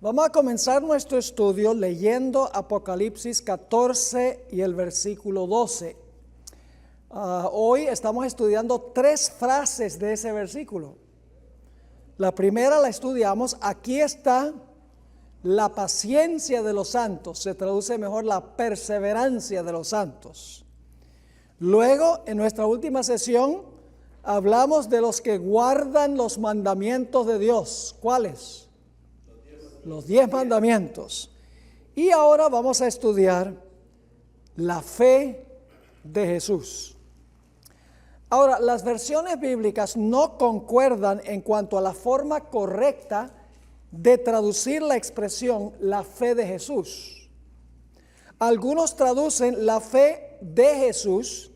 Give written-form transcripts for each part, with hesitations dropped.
Vamos a comenzar nuestro estudio leyendo Apocalipsis 14 y el versículo 12. Hoy estamos estudiando 3 frases de ese versículo. La primera la estudiamos, aquí está la paciencia de los santos, se traduce mejor la perseverancia de los santos. Luego, en nuestra última sesión, hablamos de los que guardan los mandamientos de Dios. ¿Cuáles? Los 10 mandamientos. Y ahora vamos a estudiar la fe de Jesús. Ahora, las versiones bíblicas no concuerdan en cuanto a la forma correcta de traducir la expresión la fe de Jesús. Algunos traducen la fe de Jesús,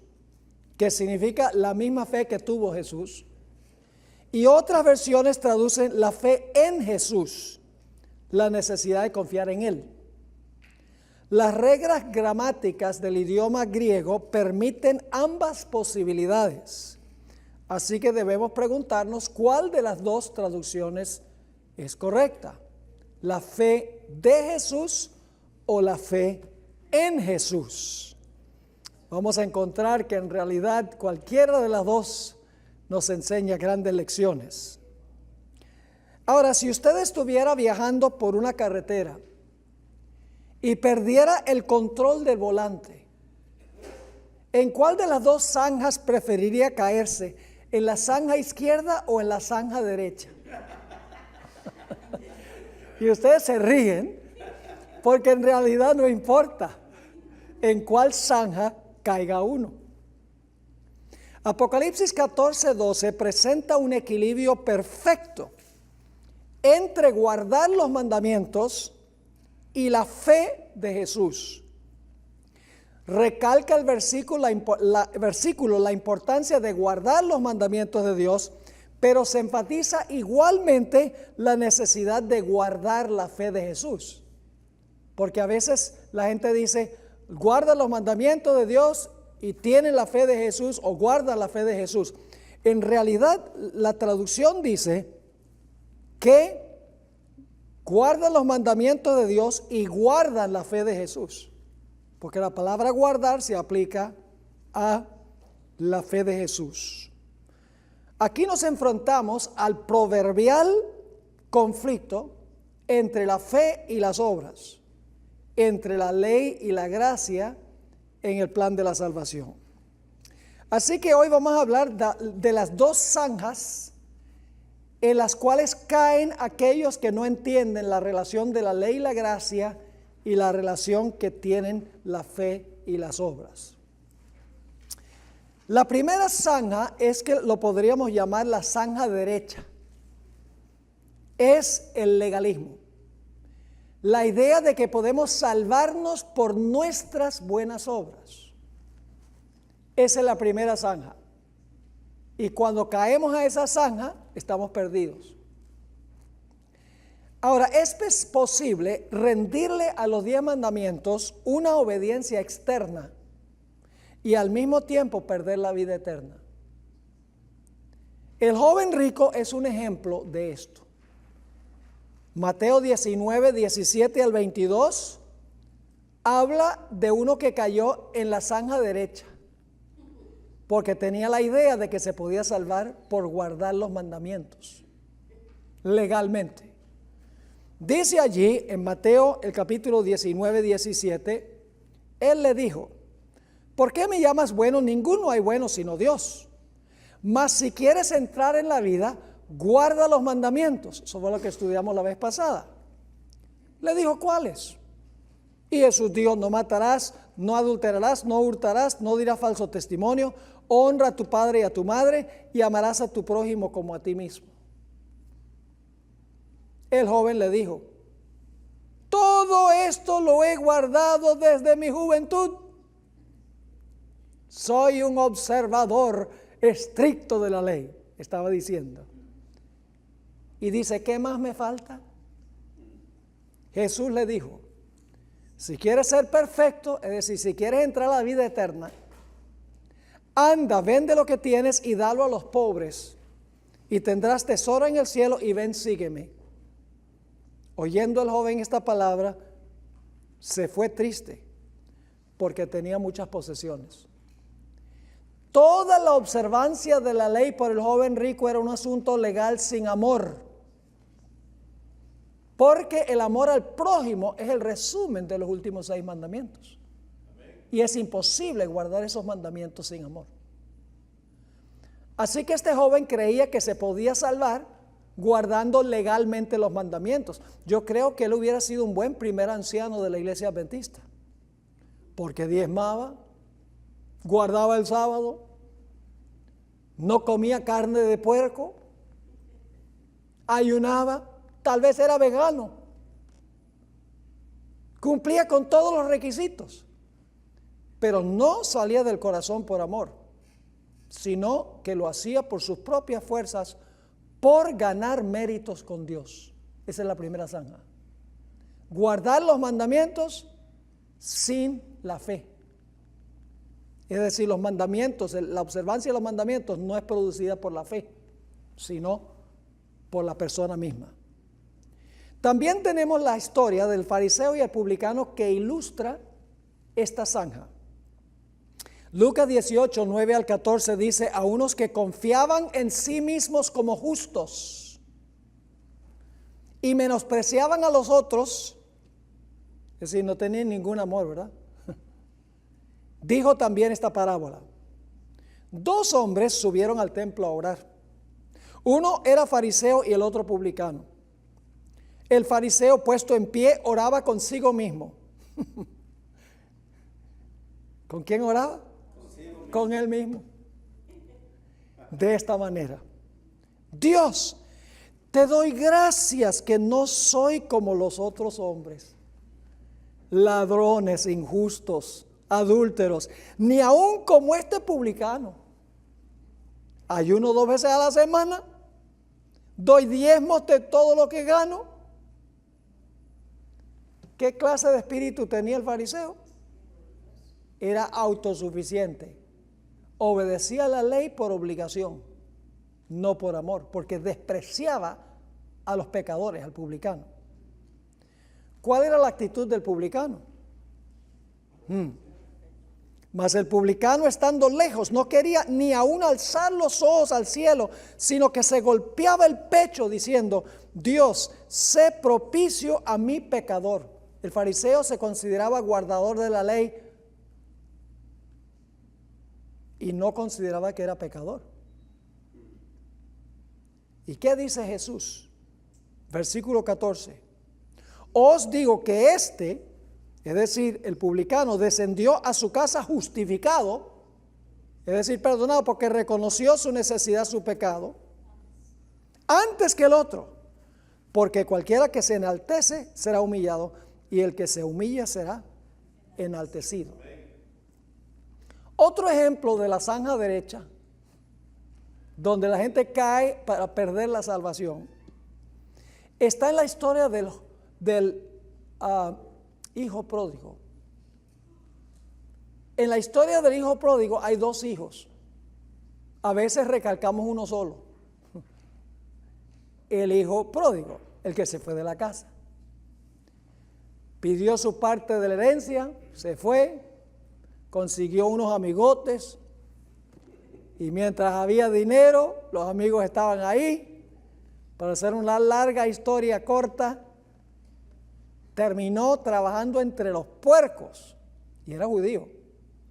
que significa la misma fe que tuvo Jesús, y otras versiones traducen la fe en Jesús, la necesidad de confiar en Él. Las reglas gramáticas del idioma griego permiten ambas posibilidades, así que debemos preguntarnos cuál de las dos traducciones es correcta: la fe de Jesús o la fe en Jesús. Vamos a encontrar que en realidad cualquiera de las dos nos enseña grandes lecciones. Ahora, si usted estuviera viajando por una carretera y perdiera el control del volante, ¿en cuál de las dos zanjas preferiría caerse? ¿En la zanja izquierda o en la zanja derecha? Y ustedes se ríen porque en realidad no importa en cuál zanja caiga uno. Apocalipsis 14:12 presenta un equilibrio perfecto entre guardar los mandamientos y la fe de Jesús. Recalca el versículo la importancia de guardar los mandamientos de Dios, pero se enfatiza igualmente la necesidad de guardar la fe de Jesús. Porque a veces la gente dice, guarda los mandamientos de Dios y tiene la fe de Jesús, o guarda la fe de Jesús. En realidad, la traducción dice que guardan los mandamientos de Dios y guardan la fe de Jesús, porque la palabra guardar se aplica a la fe de Jesús. Aquí nos enfrentamos al proverbial conflicto entre la fe y las obras, entre la ley y la gracia en el plan de la salvación. Así que hoy vamos a hablar de las dos zanjas en las cuales caen aquellos que no entienden la relación de la ley y la gracia y la relación que tienen la fe y las obras. La primera zanja es que lo podríamos llamar la zanja derecha. Es el legalismo. La idea de que podemos salvarnos por nuestras buenas obras. Esa es la primera zanja. Y cuando caemos a esa zanja, estamos perdidos. Ahora, ¿es posible rendirle a los 10 mandamientos una obediencia externa y al mismo tiempo perder la vida eterna? El joven rico es un ejemplo de esto. Mateo 19, 17 al 22 habla de uno que cayó en la zanja derecha, porque tenía la idea de que se podía salvar por guardar los mandamientos legalmente. Dice allí en Mateo el capítulo 19, 17, él le dijo, ¿por qué me llamas bueno? Ninguno hay bueno sino Dios. Mas si quieres entrar en la vida, guarda los mandamientos. Eso fue lo que estudiamos la vez pasada. Le dijo, ¿cuáles? Y Jesús dijo, no matarás, no adulterarás, no hurtarás, no dirás falso testimonio, honra a tu padre y a tu madre y amarás a tu prójimo como a ti mismo. El joven le dijo, todo esto lo he guardado desde mi juventud. Soy un observador estricto de la ley, estaba diciendo. Y dice, ¿qué más me falta? Jesús le dijo, si quieres ser perfecto, es decir, si quieres entrar a la vida eterna, anda, vende lo que tienes y dalo a los pobres, y tendrás tesoro en el cielo, y ven, sígueme. oyendo el joven esta palabra, se fue triste porque tenía muchas posesiones. Toda la observancia de la ley por el joven rico era un asunto legal sin amor, porque el amor al prójimo es el resumen de los últimos 6 mandamientos. Y es imposible guardar esos mandamientos sin amor. Así que este joven creía que se podía salvar guardando legalmente los mandamientos. Yo creo que él hubiera sido un buen primer anciano de la iglesia adventista, porque diezmaba, guardaba el sábado, no comía carne de puerco, ayunaba, tal vez era vegano, cumplía con todos los requisitos, pero no salía del corazón por amor, sino que lo hacía por sus propias fuerzas, por ganar méritos con Dios. Esa es la primera zanja. Guardar los mandamientos sin la fe. Es decir, los mandamientos, la observancia de los mandamientos no es producida por la fe, sino por la persona misma. También tenemos la historia del fariseo y el publicano que ilustra esta zanja. Lucas 18, 9 al 14 dice: a unos que confiaban en sí mismos como justos y menospreciaban a los otros, es decir, no tenían ningún amor, ¿verdad? Dijo también esta parábola: 2 hombres subieron al templo a orar. Uno era fariseo y el otro publicano. El fariseo, puesto en pie, oraba consigo mismo. ¿Con quién oraba? Con él mismo. De esta manera: Dios, te doy gracias que no soy como los otros hombres, ladrones, injustos, adúlteros, ni aún como este publicano. Ayuno 2 veces a la semana, doy diezmos de todo lo que gano. ¿Qué clase de espíritu tenía el fariseo? Era autosuficiente. Obedecía la ley por obligación, no por amor, porque despreciaba a los pecadores, al publicano. ¿Cuál era la actitud del publicano? Mas el publicano, estando lejos, no quería ni aún alzar los ojos al cielo, sino que se golpeaba el pecho diciendo: Dios, sé propicio a mi pecador. El fariseo se consideraba guardador de la ley y no consideraba que era pecador. ¿Y qué dice Jesús? Versículo 14: os digo que este, es decir, el publicano, descendió a su casa justificado, es decir, perdonado, porque reconoció su necesidad, su pecado, antes que el otro, porque cualquiera que se enaltece será humillado, y el que se humilla será enaltecido. Otro ejemplo de la zanja derecha, donde la gente cae para perder la salvación, está en la historia del hijo pródigo. En la historia del hijo pródigo hay 2 hijos. A veces recalcamos uno solo. El hijo pródigo, el que se fue de la casa. Pidió su parte de la herencia, se fue, consiguió unos amigotes, y mientras había dinero, los amigos estaban ahí. Para hacer una larga historia corta, terminó trabajando entre los puercos, y era judío.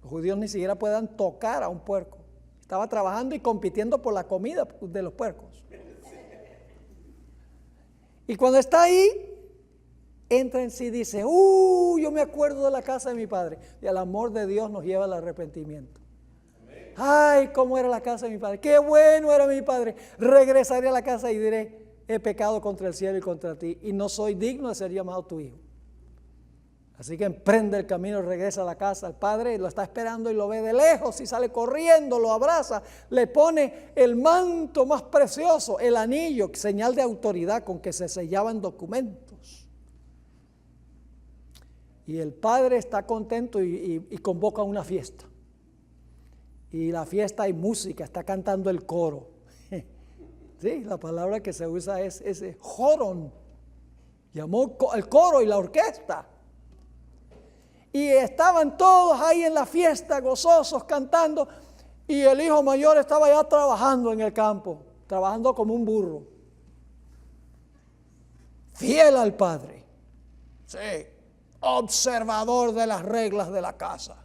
Los judíos ni siquiera pueden tocar a un puerco. Estaba trabajando y compitiendo por la comida de los puercos. Y cuando está ahí, entra en sí y dice: yo me acuerdo de la casa de mi padre. Y el amor de Dios nos lleva al arrepentimiento. Ay, cómo era la casa de mi padre, qué bueno era mi padre. Regresaré a la casa y diré: he pecado contra el cielo y contra ti, y no soy digno de ser llamado tu hijo. Así que emprende el camino, regresa a la casa. El padre lo está esperando y lo ve de lejos y sale corriendo, lo abraza, le pone el manto más precioso, el anillo, señal de autoridad con que se sellaban documentos. Y el padre está contento y convoca una fiesta. Y la fiesta hay música, está cantando el coro. Sí, la palabra que se usa es ese joron. Llamó el coro y la orquesta. Y estaban todos ahí en la fiesta, gozosos, cantando. Y el hijo mayor estaba ya trabajando en el campo, trabajando como un burro. Fiel al padre. Sí, observador de las reglas de la casa.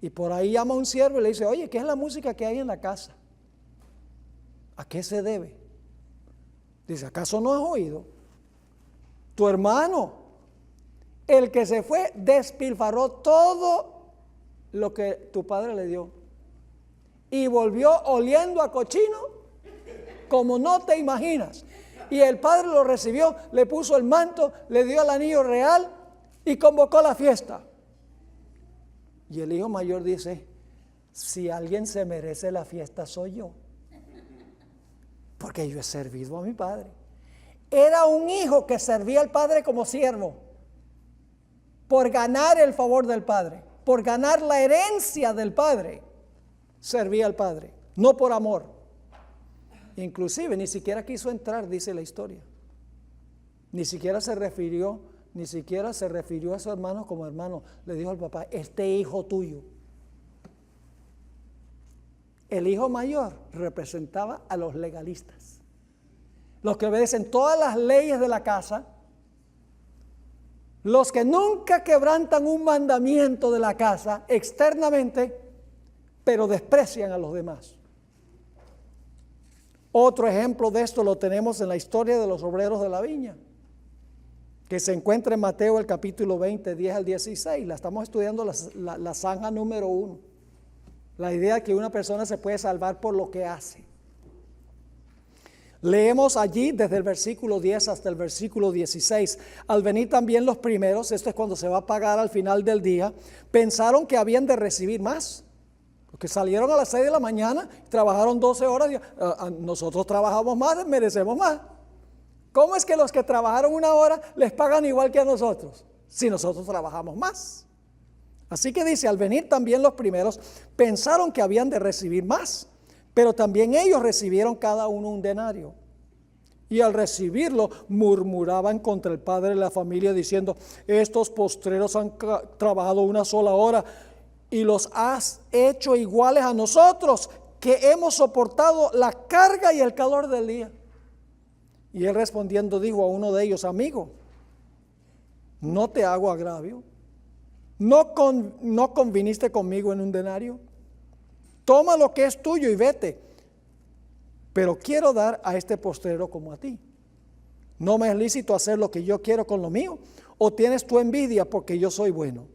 Y por ahí llama a un siervo y le dice, oye, ¿qué es la música que hay en la casa? ¿A qué se debe? Dice, ¿acaso no has oído? Tu hermano, el que se fue, despilfarró todo lo que tu padre le dio. Y volvió oliendo a cochino como no te imaginas. Y el padre lo recibió, le puso el manto, le dio el anillo real y convocó la fiesta. Y el hijo mayor dice, si alguien se merece la fiesta soy yo. Porque yo he servido a mi padre. Era un hijo que servía al padre como siervo. Por ganar el favor del padre. Por ganar la herencia del padre. Servía al padre. No por amor. Inclusive ni siquiera quiso entrar, dice la historia. Ni siquiera se refirió a su hermano como hermano. Le dijo al papá, este hijo tuyo. El hijo mayor representaba a los legalistas. Los que obedecen todas las leyes de la casa. Los que nunca quebrantan un mandamiento de la casa externamente, pero desprecian a los demás. Otro ejemplo de esto lo tenemos en la historia de los obreros de la viña, que se encuentra en Mateo el capítulo 20, 10 al 16. La estamos estudiando la zanja número 1. La idea de que una persona se puede salvar por lo que hace. Leemos allí desde el versículo 10 hasta el versículo 16. Al venir también los primeros, esto es cuando se va a pagar al final del día, pensaron que habían de recibir más. Porque salieron a las 6 de la mañana, trabajaron 12 horas, y, nosotros trabajamos más, merecemos más. ¿Cómo es que los que trabajaron 1 hora les pagan igual que a nosotros? Si nosotros trabajamos más. Así que dice, al venir también los primeros, pensaron que habían de recibir más, pero también ellos recibieron cada uno un denario. Y al recibirlo, murmuraban contra el padre de la familia, diciendo, estos postreros han trabajado 1 sola hora, y los has hecho iguales a nosotros, que hemos soportado la carga y el calor del día. Y él respondiendo dijo a uno de ellos, amigo, no te hago agravio. ¿No conviniste conmigo en un denario? Toma lo que es tuyo y vete. Pero quiero dar a este postrero como a ti. ¿No me es lícito hacer lo que yo quiero con lo mío? ¿O tienes tu envidia porque yo soy bueno?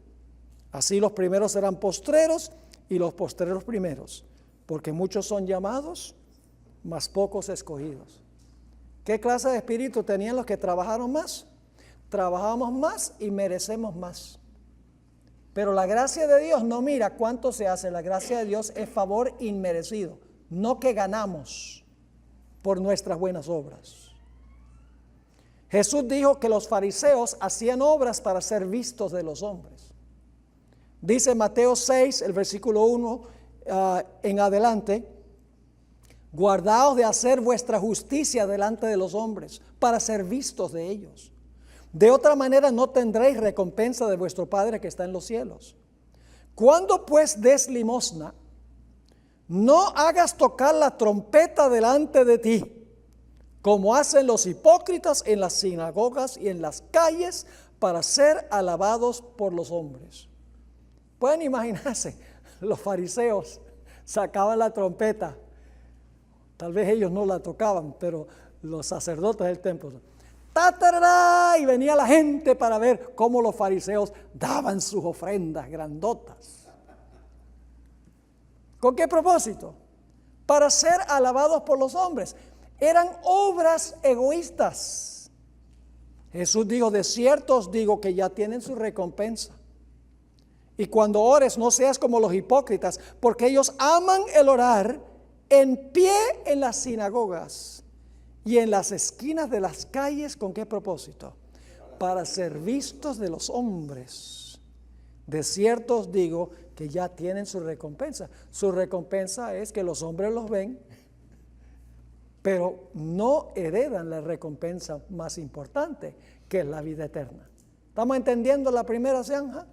Así los primeros serán postreros y los postreros primeros. Porque muchos son llamados, mas pocos escogidos. ¿Qué clase de espíritu tenían los que trabajaron más? Trabajamos más y merecemos más. Pero la gracia de Dios no mira cuánto se hace. La gracia de Dios es favor inmerecido, no que ganamos por nuestras buenas obras. Jesús dijo que los fariseos hacían obras para ser vistos de los hombres. Dice Mateo 6, el versículo 1 en adelante, guardaos de hacer vuestra justicia delante de los hombres para ser vistos de ellos. De otra manera no tendréis recompensa de vuestro Padre que está en los cielos. Cuando pues des limosna, no hagas tocar la trompeta delante de ti, como hacen los hipócritas en las sinagogas y en las calles, para ser alabados por los hombres. Pueden imaginarse, los fariseos sacaban la trompeta. Tal vez ellos no la tocaban, pero los sacerdotes del templo. ¡Tatará! Y venía la gente para ver cómo los fariseos daban sus ofrendas grandotas. ¿Con qué propósito? Para ser alabados por los hombres. Eran obras egoístas. Jesús dijo, de cierto os digo que ya tienen su recompensa. Y cuando ores no seas como los hipócritas, porque ellos aman el orar en pie en las sinagogas y en las esquinas de las calles. ¿Con qué propósito? Para ser vistos de los hombres. De cierto os digo que ya tienen su recompensa. Su recompensa es que los hombres los ven pero no heredan la recompensa más importante, que es la vida eterna. ¿Estamos entendiendo la primera zanja?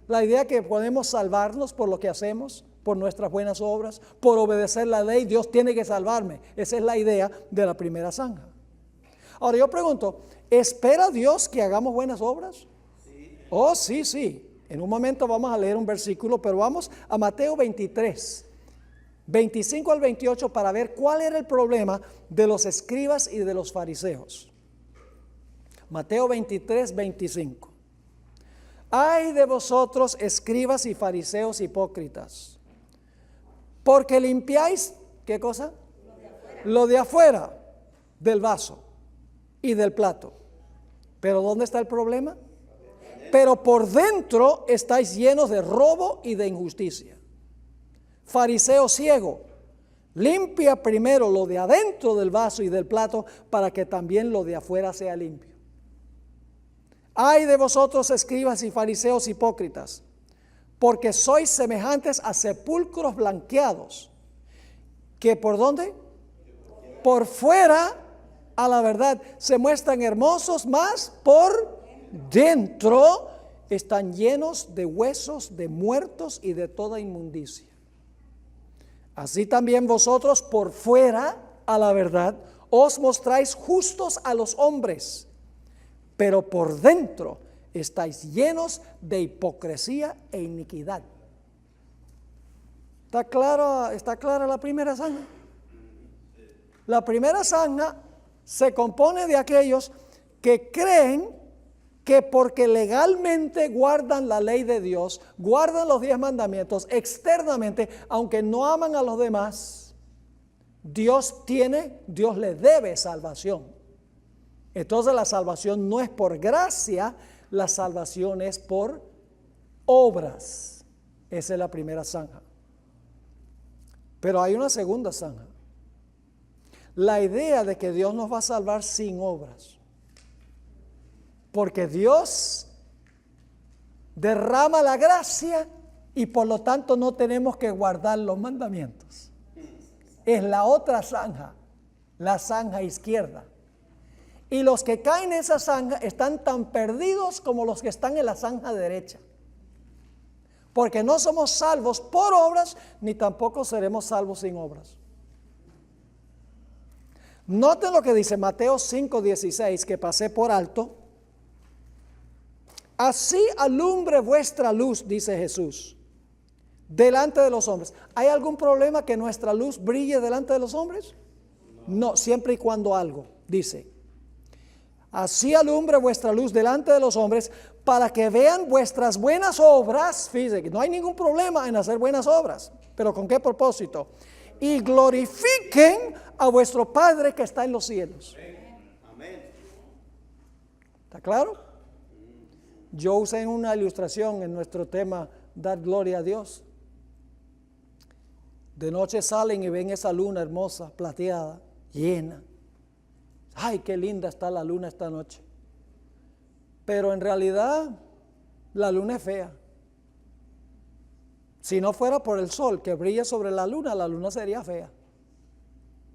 La idea que podemos salvarnos por lo que hacemos, por nuestras buenas obras, por obedecer la ley. Dios tiene que salvarme. Esa es la idea de la primera zanja. Ahora yo pregunto, ¿espera Dios que hagamos buenas obras? Sí. Oh, sí, sí. En un momento vamos a leer un versículo, pero vamos a Mateo 23, 25 al 28 para ver cuál era el problema de los escribas y de los fariseos. Mateo 23, 25. Ay de vosotros, escribas y fariseos hipócritas, porque limpiáis, ¿qué cosa? Lo de afuera del vaso y del plato. Pero ¿dónde está el problema? Pero por dentro estáis llenos de robo y de injusticia. Fariseo ciego, limpia primero lo de adentro del vaso y del plato para que también lo de afuera sea limpio. Ay de vosotros, escribas y fariseos hipócritas, porque sois semejantes a sepulcros blanqueados, que ¿por dónde? Por fuera, a la verdad, se muestran hermosos, mas por dentro están llenos de huesos, de muertos y de toda inmundicia. Así también vosotros por fuera, a la verdad, os mostráis justos a los hombres, pero por dentro estáis llenos de hipocresía e iniquidad. ¿Está clara la primera zanja? La primera zanja se compone de aquellos que creen que porque legalmente guardan la ley de Dios, guardan los 10 mandamientos externamente, aunque no aman a los demás, Dios les debe salvación. Entonces la salvación no es por gracia, la salvación es por obras. Esa es la primera zanja. Pero hay una segunda zanja. La idea de que Dios nos va a salvar sin obras. Porque Dios derrama la gracia y por lo tanto no tenemos que guardar los mandamientos. Es la otra zanja, la zanja izquierda. Y los que caen en esa zanja están tan perdidos como los que están en la zanja derecha. Porque no somos salvos por obras, ni tampoco seremos salvos sin obras. Noten lo que dice Mateo 5:16, que pasé por alto. Así alumbre vuestra luz, dice Jesús, delante de los hombres. ¿Hay algún problema que nuestra luz brille delante de los hombres? No, siempre y cuando algo, dice. Así alumbre vuestra luz delante de los hombres para que vean vuestras buenas obras. Fíjense que no hay ningún problema en hacer buenas obras, pero ¿con qué propósito? Y glorifiquen a vuestro Padre que está en los cielos. ¿Está claro? Yo usé una ilustración en nuestro tema, dar gloria a Dios. De noche salen y ven esa luna hermosa, plateada, llena. Ay, qué linda está la luna esta noche. Pero en realidad la luna es fea. Si no fuera por el sol que brilla sobre la luna sería fea.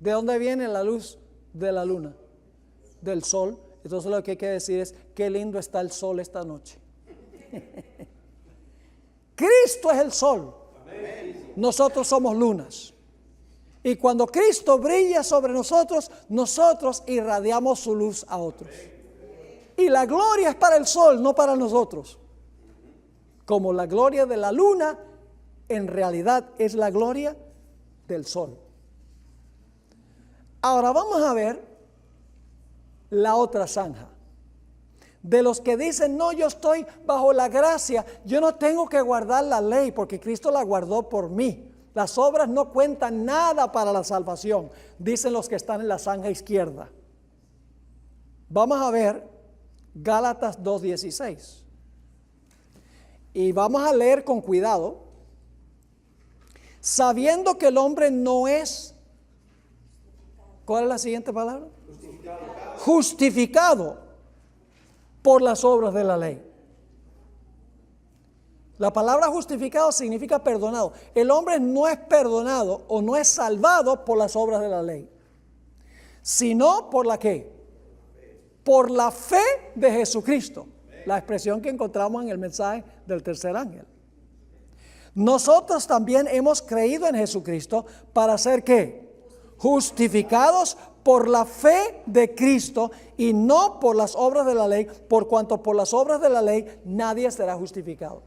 ¿De dónde viene la luz de la luna? Del sol. Entonces lo que hay que decir es, qué lindo está el sol esta noche. Cristo es el sol. Nosotros somos lunas. Y cuando Cristo brilla sobre nosotros, nosotros irradiamos su luz a otros. Y la gloria es para el sol, no para nosotros. Como la gloria de la luna, en realidad es la gloria del sol. Ahora vamos a ver la otra zanja. De los que dicen, no, yo estoy bajo la gracia, yo no tengo que guardar la ley porque Cristo la guardó por mí. Las obras no cuentan nada para la salvación, dicen los que están en la zanja izquierda. Vamos a ver Gálatas 2:16. Y vamos a leer con cuidado. Sabiendo que el hombre no es, ¿cuál es la siguiente palabra? Justificado por las obras de la ley. La palabra justificado significa perdonado. El hombre no es perdonado o no es salvado por las obras de la ley. sino por la ¿qué? Por la fe de Jesucristo. La expresión que encontramos en el mensaje del tercer ángel. Nosotros también hemos creído en Jesucristo para ser ¿qué? Justificados por la fe de Cristo y no por las obras de la ley, por cuanto por las obras de la ley nadie será justificado.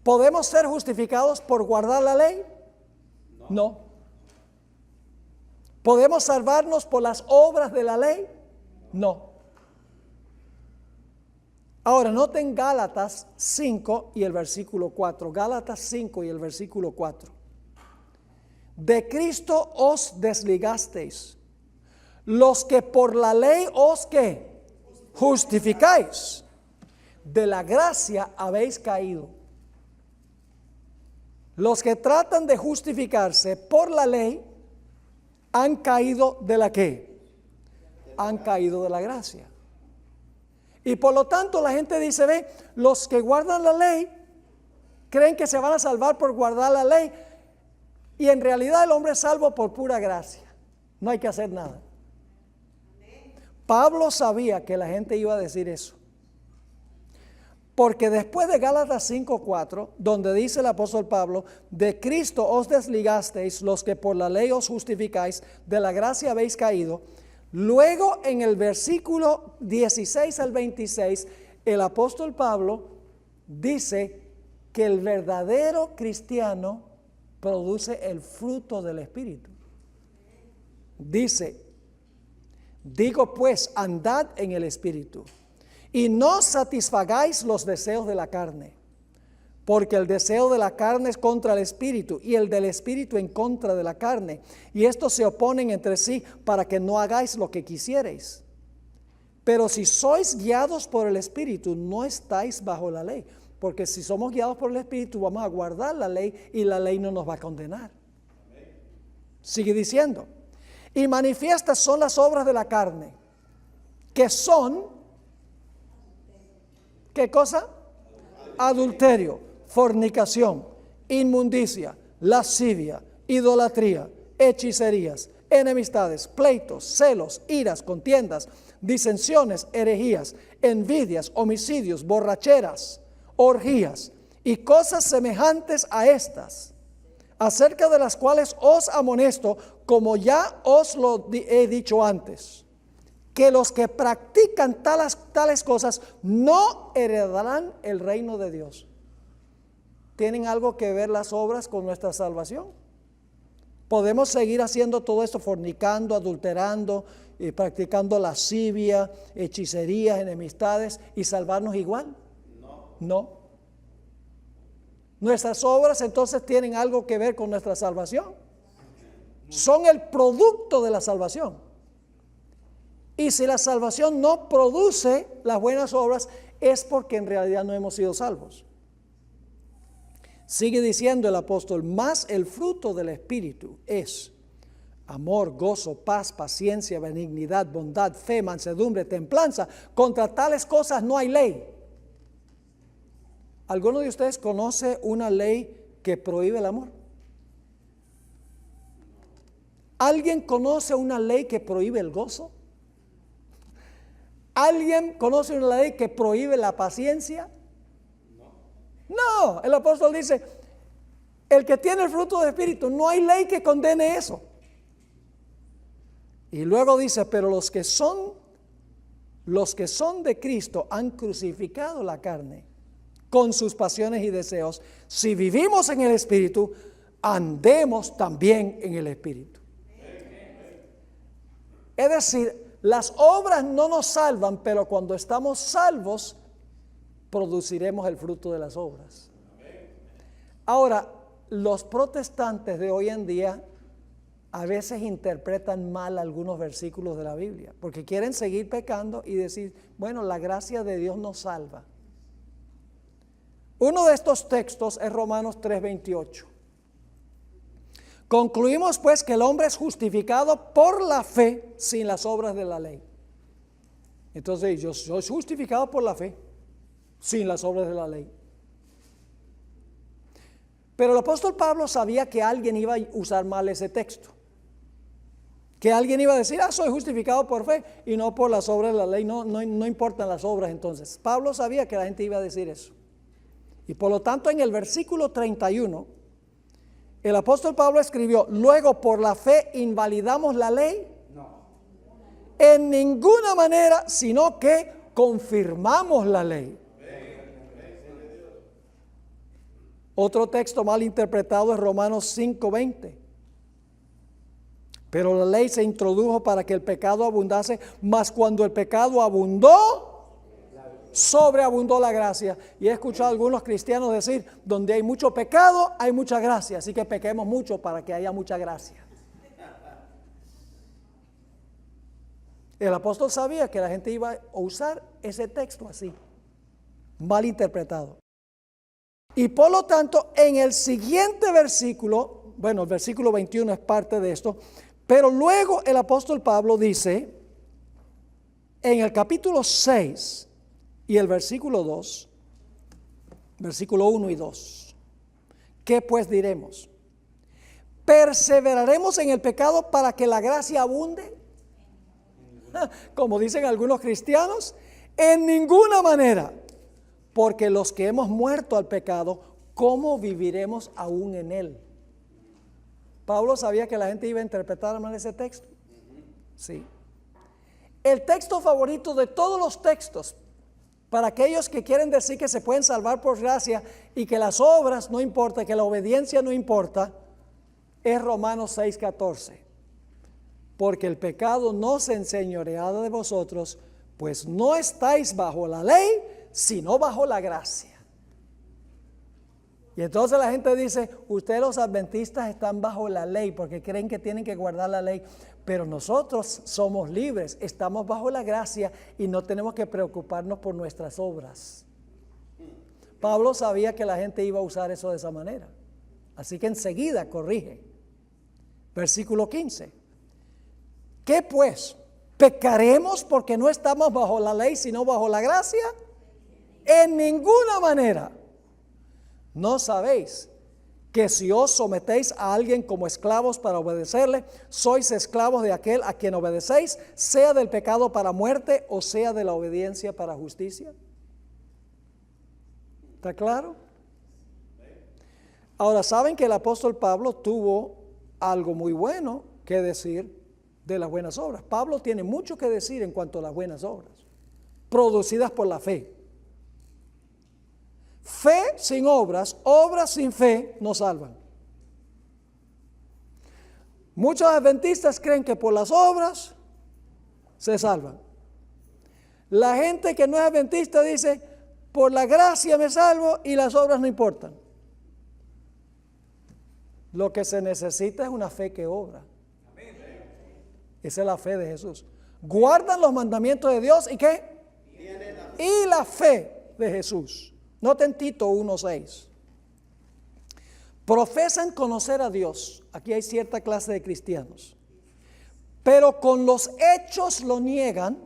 ¿Podemos ser justificados por guardar la ley? No. ¿Podemos salvarnos por las obras de la ley? No. Ahora, noten Gálatas 5 y el versículo 4. Gálatas 5 y el versículo 4. De Cristo os desligasteis, los que por la ley os ¿qué? Justificáis. De la gracia habéis caído. Los que tratan de justificarse por la ley han caído de la ¿qué? Han caído de la gracia. Y por lo tanto la gente dice, ve, los que guardan la ley creen que se van a salvar por guardar la ley. Y en realidad el hombre es salvo por pura gracia. No hay que hacer nada. Pablo sabía que la gente iba a decir eso. Porque después de Gálatas 5:4, donde dice el apóstol Pablo, de Cristo os desligasteis, los que por la ley os justificáis, de la gracia habéis caído. Luego en el versículo 16 al 26, el apóstol Pablo dice que el verdadero cristiano produce el fruto del Espíritu. Dice, digo pues, andad en el Espíritu y no satisfagáis los deseos de la carne, porque el deseo de la carne es contra el Espíritu y el del Espíritu en contra de la carne, y estos se oponen entre sí para que no hagáis lo que quisierais. Pero si sois guiados por el Espíritu, no estáis bajo la ley, porque si somos guiados por el Espíritu vamos a guardar la ley y la ley no nos va a condenar. Sigue diciendo, y manifiestas son las obras de la carne, que son, ¿qué cosa? Adulterio, fornicación, inmundicia, lascivia, idolatría, hechicerías, enemistades, pleitos, celos, iras, contiendas, disensiones, herejías, envidias, homicidios, borracheras, orgías y cosas semejantes a estas, acerca de las cuales os amonesto, como ya os lo he dicho antes, que los que practican tales cosas no heredarán el reino de Dios. ¿Tienen algo que ver las obras con nuestra salvación? ¿Podemos seguir haciendo todo esto, fornicando, adulterando, practicando lascivia, hechicerías, enemistades y salvarnos igual? No. ¿Nuestras obras entonces tienen algo que ver con nuestra salvación? Son el producto de la salvación. Y si la salvación no produce las buenas obras, es porque en realidad no hemos sido salvos. Sigue diciendo el apóstol, más el fruto del Espíritu es amor, gozo, paz, paciencia, benignidad, bondad, fe, mansedumbre, templanza. Contra tales cosas no hay ley. ¿Alguno de ustedes conoce una ley que prohíbe el amor? ¿Alguien conoce una ley que prohíbe el gozo? ¿Alguien conoce una ley que prohíbe la paciencia? No, el apóstol dice, el que tiene el fruto del Espíritu, no hay ley que condene eso. Y luego dice, pero los que son de Cristo han crucificado la carne con sus pasiones y deseos. Si vivimos en el Espíritu, andemos también en el Espíritu. Es decir, las obras no nos salvan, pero cuando estamos salvos, produciremos el fruto de las obras. Ahora, los protestantes de hoy en día a veces interpretan mal algunos versículos de la Biblia, porque quieren seguir pecando y decir, bueno, la gracia de Dios nos salva. Uno de estos textos es Romanos 3:28. Concluimos pues que el hombre es justificado por la fe sin las obras de la ley. Entonces yo soy justificado por la fe sin las obras de la ley. Pero el apóstol Pablo sabía que alguien iba a usar mal ese texto. Que alguien iba a decir, soy justificado por fe y no por las obras de la ley. No importan las obras entonces. Pablo sabía que la gente iba a decir eso. Y por lo tanto en el versículo 31, el apóstol Pablo escribió, luego por la fe invalidamos la ley. No. En ninguna manera, sino que confirmamos la ley. Otro texto mal interpretado es Romanos 5:20. Pero la ley se introdujo para que el pecado abundase, mas cuando el pecado abundó, sobreabundó la gracia. Y he escuchado a algunos cristianos decir, donde hay mucho pecado, hay mucha gracia. Así que pequemos mucho para que haya mucha gracia. El apóstol sabía que la gente iba a usar ese texto así, mal interpretado. Y por lo tanto, en el siguiente versículo, bueno, el versículo 21 es parte de esto, pero luego el apóstol Pablo dice, en el capítulo 6 y el versículo 2, versículo 1 y 2, ¿qué pues diremos? ¿Perseveraremos en el pecado para que la gracia abunde? Como dicen algunos cristianos, en ninguna manera, porque los que hemos muerto al pecado, ¿cómo viviremos aún en él? Pablo sabía que la gente iba a interpretar mal ese texto. Sí. El texto favorito de todos los textos, para aquellos que quieren decir que se pueden salvar por gracia y que las obras no importan, que la obediencia no importa, es Romanos 6:14. Porque el pecado no se enseñoreará de vosotros, pues no estáis bajo la ley, sino bajo la gracia. Y entonces la gente dice, ustedes los adventistas están bajo la ley porque creen que tienen que guardar la ley, pero nosotros somos libres, estamos bajo la gracia y no tenemos que preocuparnos por nuestras obras. Pablo sabía que la gente iba a usar eso de esa manera, así que enseguida corrige. Versículo 15. ¿Qué pues? ¿Pecaremos porque no estamos bajo la ley sino bajo la gracia? En ninguna manera. ¿No sabéis que si os sometéis a alguien como esclavos para obedecerle, sois esclavos de aquel a quien obedecéis, sea del pecado para muerte o sea de la obediencia para justicia? ¿Está claro? Ahora, saben que el apóstol Pablo tuvo algo muy bueno que decir de las buenas obras. Pablo tiene mucho que decir en cuanto a las buenas obras, producidas por la fe. Fe sin obras, obras sin fe no salvan. Muchos adventistas creen que por las obras se salvan. La gente que no es adventista dice, por la gracia me salvo y las obras no importan. Lo que se necesita es una fe que obra. Esa es la fe de Jesús. Guardan los mandamientos de Dios y ¿qué? Y la fe de Jesús. Noten Tito 1:6. Profesan conocer a Dios. Aquí hay cierta clase de cristianos. Pero con los hechos lo niegan,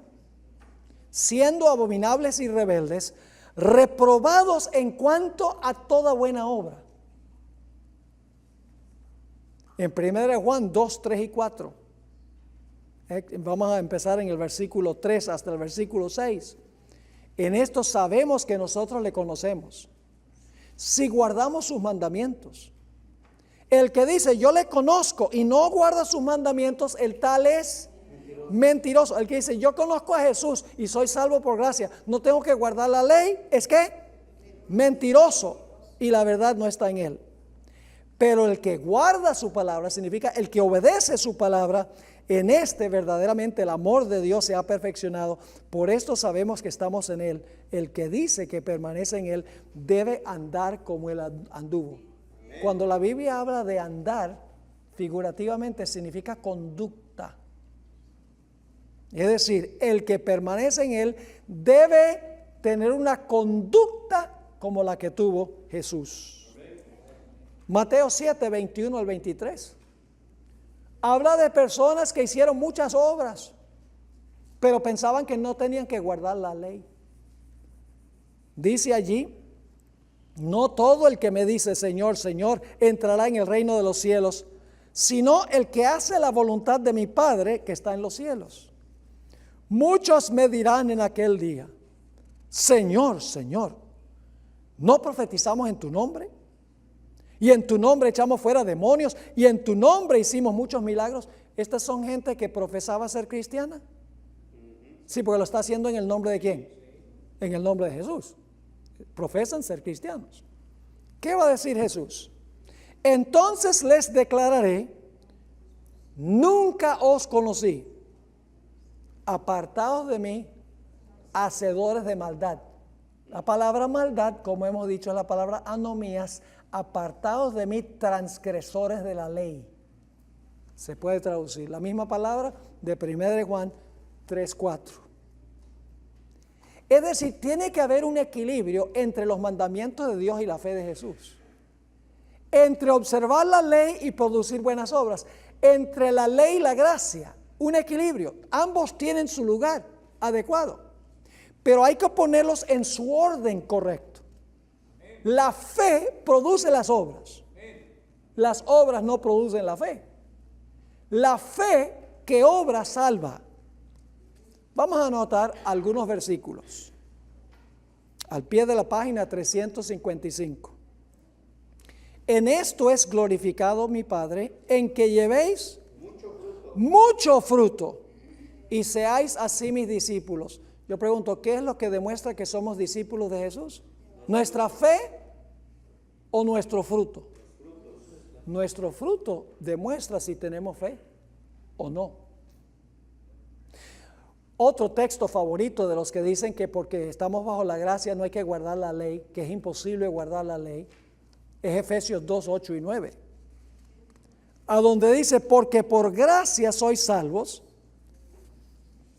siendo abominables y rebeldes, reprobados en cuanto a toda buena obra. En 1 Juan 2, 3 y 4. Vamos a empezar en el versículo 3 hasta el versículo 6. En esto sabemos que nosotros le conocemos, si guardamos sus mandamientos. El que dice yo le conozco y no guarda sus mandamientos, el tal es mentiroso. El que dice yo conozco a Jesús y soy salvo por gracia, no tengo que guardar la ley, es que mentiroso y la verdad no está en él. Pero el que guarda su palabra, significa el que obedece su palabra, en este verdaderamente el amor de Dios se ha perfeccionado. Por esto sabemos que estamos en él. El que dice que permanece en él debe andar como él anduvo. Cuando la Biblia habla de andar, figurativamente significa conducta. Es decir, el que permanece en él debe tener una conducta como la que tuvo Jesús. Mateo 7, 21 al 23. Habla de personas que hicieron muchas obras, pero pensaban que no tenían que guardar la ley. Dice allí, no todo el que me dice Señor, Señor, entrará en el reino de los cielos, sino el que hace la voluntad de mi Padre que está en los cielos. Muchos me dirán en aquel día, Señor, Señor, ¿no profetizamos en tu nombre? Y en tu nombre echamos fuera demonios, y en tu nombre hicimos muchos milagros. ¿Estas son gente que profesaba ser cristiana? Sí, porque lo está haciendo en el nombre de ¿quién? En el nombre de Jesús. Profesan ser cristianos. ¿Qué va a decir Jesús? Entonces les declararé, nunca os conocí, apartados de mí, hacedores de maldad. La palabra maldad, como hemos dicho, es la palabra anomías, apartados de mí, transgresores de la ley. Se puede traducir la misma palabra de 1 Juan 3:4. Es decir, tiene que haber un equilibrio entre los mandamientos de Dios y la fe de Jesús. Entre observar la ley y producir buenas obras. Entre la ley y la gracia, un equilibrio. Ambos tienen su lugar adecuado, pero hay que ponerlos en su orden correcto. La fe produce las obras. Las obras no producen la fe. La fe que obra salva. Vamos a anotar algunos versículos al pie de la página 355. En esto es glorificado mi Padre, en que llevéis mucho fruto y seáis así mis discípulos. Yo pregunto, ¿qué es lo que demuestra que somos discípulos de Jesús? ¿Nuestra fe o nuestro fruto? Nuestro fruto demuestra si tenemos fe o no. Otro texto favorito de los que dicen que porque estamos bajo la gracia no hay que guardar la ley, que es imposible guardar la ley, es Efesios 2, 8 y 9. A donde dice, porque por gracia sois salvos.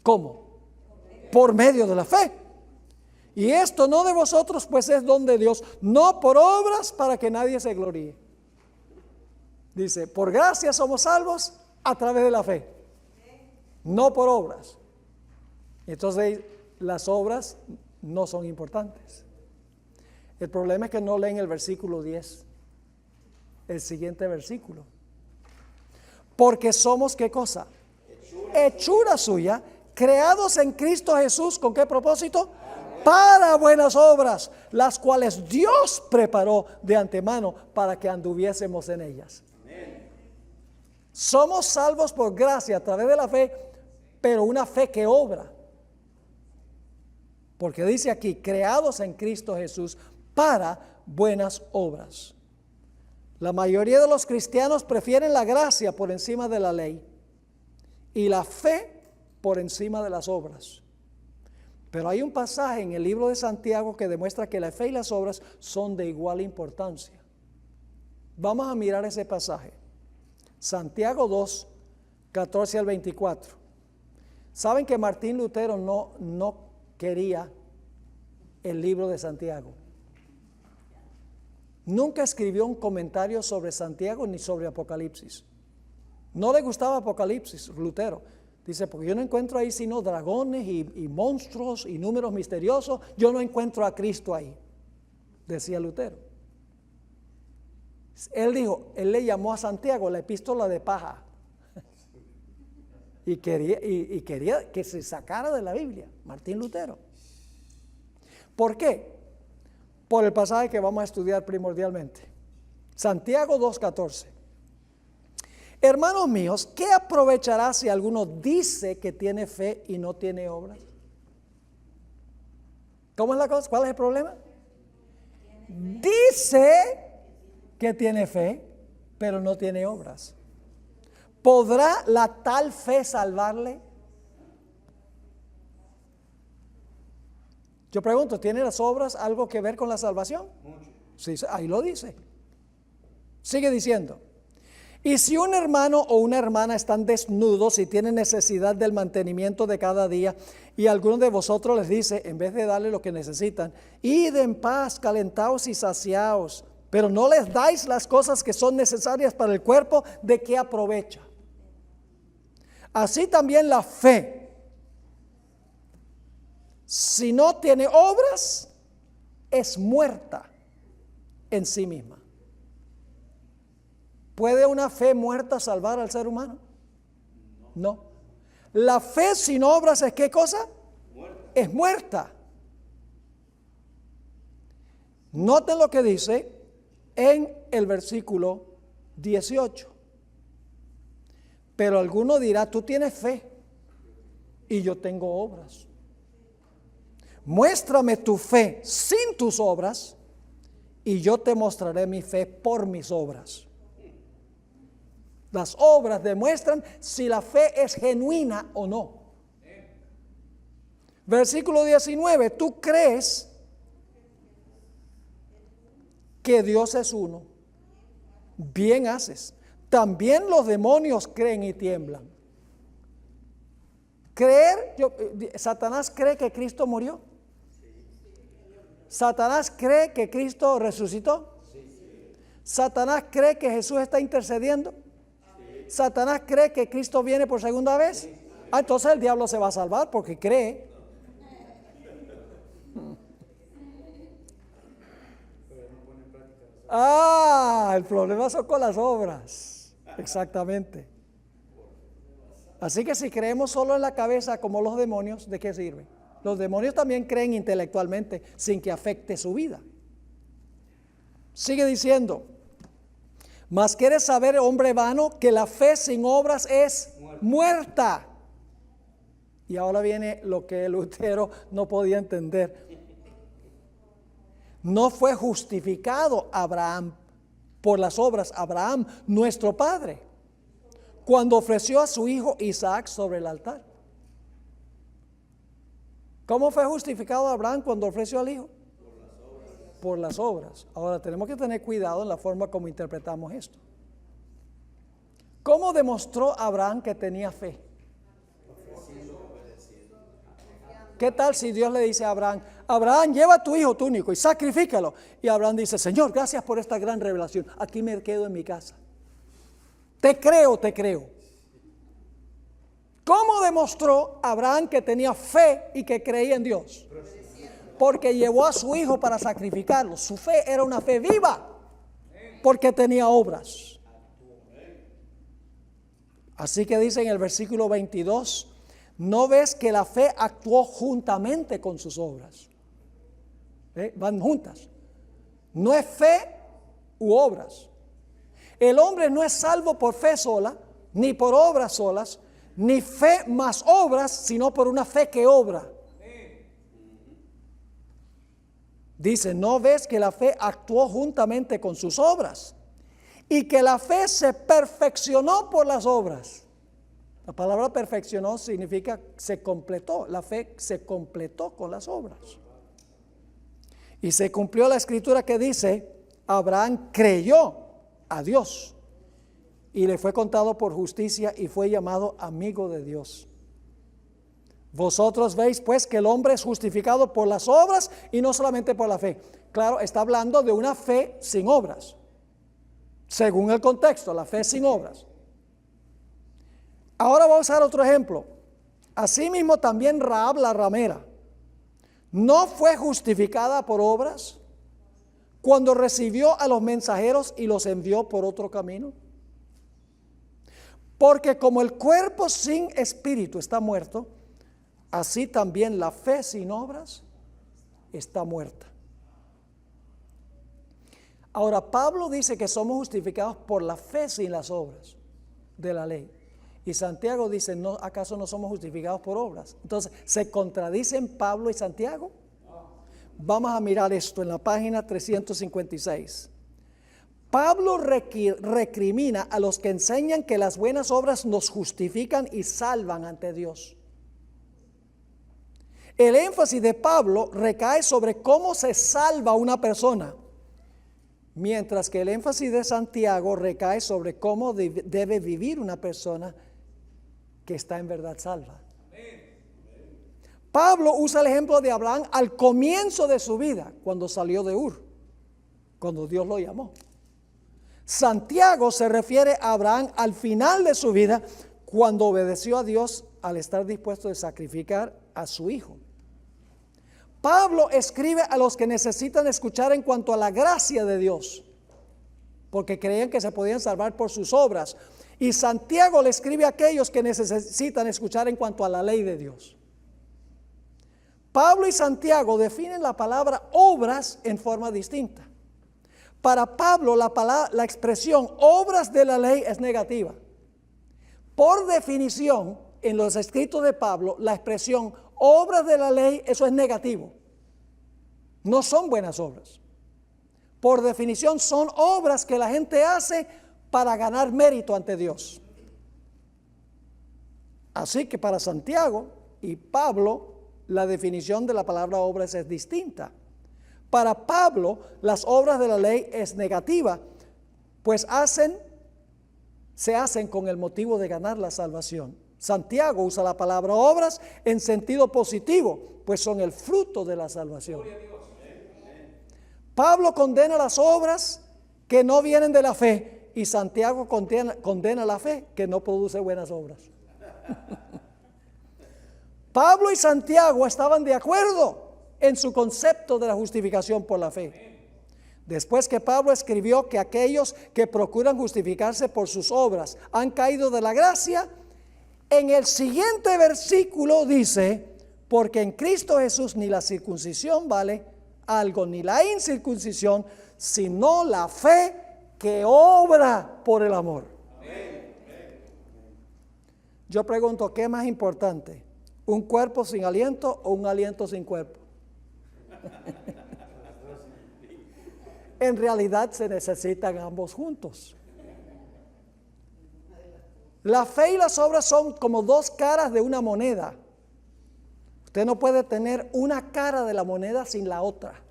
¿Cómo? Por medio de la fe. Y esto no de vosotros, pues es don de Dios, no por obras para que nadie se gloríe. Dice, por gracia somos salvos a través de la fe, no por obras. Entonces las obras no son importantes. El problema es que no leen el versículo 10, el siguiente versículo. Porque somos, ¿qué cosa? Hechura suya, creados en Cristo Jesús, ¿con qué propósito? Para buenas obras, las cuales Dios preparó de antemano para que anduviésemos en ellas. Somos salvos por gracia a través de la fe, pero una fe que obra. Porque dice aquí, creados en Cristo Jesús para buenas obras. La mayoría de los cristianos prefieren la gracia por encima de la ley y la fe por encima de las obras. Pero hay un pasaje en el libro de Santiago que demuestra que la fe y las obras son de igual importancia. Vamos a mirar ese pasaje. Santiago 2, 14 al 24. Saben que Martín Lutero no quería el libro de Santiago. Nunca escribió un comentario sobre Santiago ni sobre Apocalipsis. No le gustaba Apocalipsis, Lutero. Dice, porque yo no encuentro ahí sino dragones y monstruos y números misteriosos. Yo no encuentro a Cristo ahí, decía Lutero. Él dijo, él le llamó a Santiago la epístola de paja. Y quería que se sacara de la Biblia, Martín Lutero. ¿Por qué? Por el pasaje que vamos a estudiar primordialmente. Santiago 2:14. Hermanos míos, ¿qué aprovechará si alguno dice que tiene fe y no tiene obras? ¿Cómo es la cosa? ¿Cuál es el problema? Dice que tiene fe, pero no tiene obras. ¿Podrá la tal fe salvarle? Yo pregunto, ¿tienen las obras algo que ver con la salvación? Sí, ahí lo dice. Sigue diciendo. Y si un hermano o una hermana están desnudos y tienen necesidad del mantenimiento de cada día, y alguno de vosotros les dice, en vez de darle lo que necesitan, id en paz, calentaos y saciaos, pero no les dais las cosas que son necesarias para el cuerpo, ¿de qué aprovecha? Así también la fe, si no tiene obras, es muerta en sí misma. ¿Puede una fe muerta salvar al ser humano? No. La fe sin obras es ¿qué cosa? Muerta. Es muerta. Noten lo que dice en el versículo 18. Pero alguno dirá, tú tienes fe y yo tengo obras. Muéstrame tu fe sin tus obras y yo te mostraré mi fe por mis obras. Las obras demuestran si la fe es genuina o no. Versículo 19, tú crees que Dios es uno. Bien haces. También los demonios creen y tiemblan. Satanás cree que Cristo murió. Satanás cree que Cristo resucitó. Satanás cree que Jesús está intercediendo. Satanás cree que Cristo viene por segunda vez. Entonces el diablo se va a salvar porque cree. El problema son con las obras. Exactamente. Así que si creemos solo en la cabeza como los demonios, ¿de qué sirve? Los demonios también creen intelectualmente sin que afecte su vida. Sigue diciendo, mas quieres saber, hombre vano, que la fe sin obras es muerta. Y ahora viene lo que Lutero no podía entender. No fue justificado Abraham por las obras, Abraham, nuestro padre, cuando ofreció a su hijo Isaac sobre el altar. ¿Cómo fue justificado Abraham cuando ofreció al hijo? Por las obras. Ahora tenemos que tener cuidado en la forma como interpretamos esto. ¿Cómo demostró Abraham que tenía fe? ¿Qué tal si Dios le dice a Abraham, Abraham, lleva a tu hijo, tu único, y sacrifícalo? Y Abraham dice, Señor, gracias por esta gran revelación. Aquí me quedo en mi casa. Te creo, te creo. ¿Cómo demostró Abraham que tenía fe y que creía en Dios? Porque llevó a su hijo para sacrificarlo. Su fe era una fe viva, porque tenía obras. Así que dice en el versículo 22, ¿no ves que la fe actuó juntamente con sus obras? Van juntas. No es fe u obras. El hombre no es salvo por fe sola, ni por obras solas, ni fe más obras, sino por una fe que obra. Dice, ¿no ves que la fe actuó juntamente con sus obras? Y que la fe se perfeccionó por las obras. La palabra perfeccionó significa se completó. La fe se completó con las obras. Y se cumplió la escritura que dice, Abraham creyó a Dios y le fue contado por justicia y fue llamado amigo de Dios. Vosotros veis pues que el hombre es justificado por las obras y no solamente por la fe. Claro, está hablando de una fe sin obras. Según el contexto, la fe sin obras. Ahora voy a usar otro ejemplo. Asimismo también Rahab la ramera no fue justificada por obras cuando recibió a los mensajeros y los envió por otro camino. Porque como el cuerpo sin espíritu está muerto, así también la fe sin obras está muerta. Ahora, Pablo dice que somos justificados por la fe sin las obras de la ley. Y Santiago dice, ¿no, acaso no somos justificados por obras? Entonces, ¿se contradicen Pablo y Santiago? Vamos a mirar esto en la página 356. Pablo recrimina a los que enseñan que las buenas obras nos justifican y salvan ante Dios. El énfasis de Pablo recae sobre cómo se salva una persona, mientras que el énfasis de Santiago recae sobre cómo debe vivir una persona que está en verdad salva. Pablo usa el ejemplo de Abraham al comienzo de su vida, cuando salió de Ur, cuando Dios lo llamó. Santiago se refiere a Abraham al final de su vida, cuando obedeció a Dios al estar dispuesto a sacrificar a su hijo. Pablo escribe a los que necesitan escuchar en cuanto a la gracia de Dios. porque creían que se podían salvar por sus obras. Y Santiago le escribe a aquellos que necesitan escuchar en cuanto a la ley de Dios. Pablo y Santiago definen la palabra obras en forma distinta. Para Pablo la expresión obras de la ley es negativa. Por definición, en los escritos de Pablo, la expresión obras de la ley, eso es negativo. No son buenas obras. Por definición, son obras que la gente hace para ganar mérito ante Dios. Así que para Santiago y Pablo, la definición de la palabra obras es distinta. Para Pablo, las obras de la ley es negativa, pues se hacen con el motivo de ganar la salvación. Santiago usa la palabra obras en sentido positivo, pues son el fruto de la salvación. Pablo condena las obras que no vienen de la fe, y Santiago condena la fe que no produce buenas obras. Pablo y Santiago estaban de acuerdo en su concepto de la justificación por la fe. Después que Pablo escribió que aquellos que procuran justificarse por sus obras han caído de la gracia, en el siguiente versículo dice: porque en Cristo Jesús ni la circuncisión vale algo, ni la incircuncisión, sino la fe que obra por el amor. Yo pregunto, ¿qué es más importante? ¿Un cuerpo sin aliento o un aliento sin cuerpo? En realidad se necesitan ambos juntos. La fe y las obras son como dos caras de una moneda. Usted no puede tener una cara de la moneda sin la otra.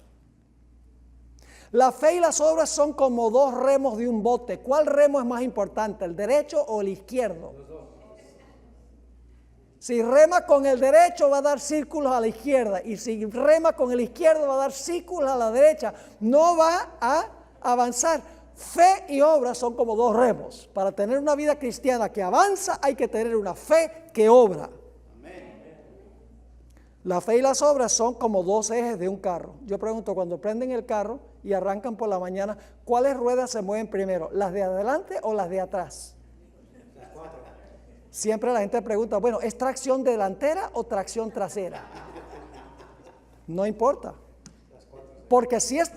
La fe y las obras son como dos remos de un bote. ¿Cuál remo es más importante, el derecho o el izquierdo? Si rema con el derecho va a dar círculos a la izquierda, y si rema con el izquierdo va a dar círculos a la derecha. No va a avanzar. Fe y obras son como dos remos. Para tener una vida cristiana que avanza hay que tener una fe que obra. La fe y las obras son como dos ejes de un carro. Yo pregunto, cuando prenden el carro y arrancan por la mañana, ¿cuáles ruedas se mueven primero? ¿Las de adelante o las de atrás? Siempre la gente pregunta, bueno, ¿es tracción delantera o tracción trasera? No importa. Porque si es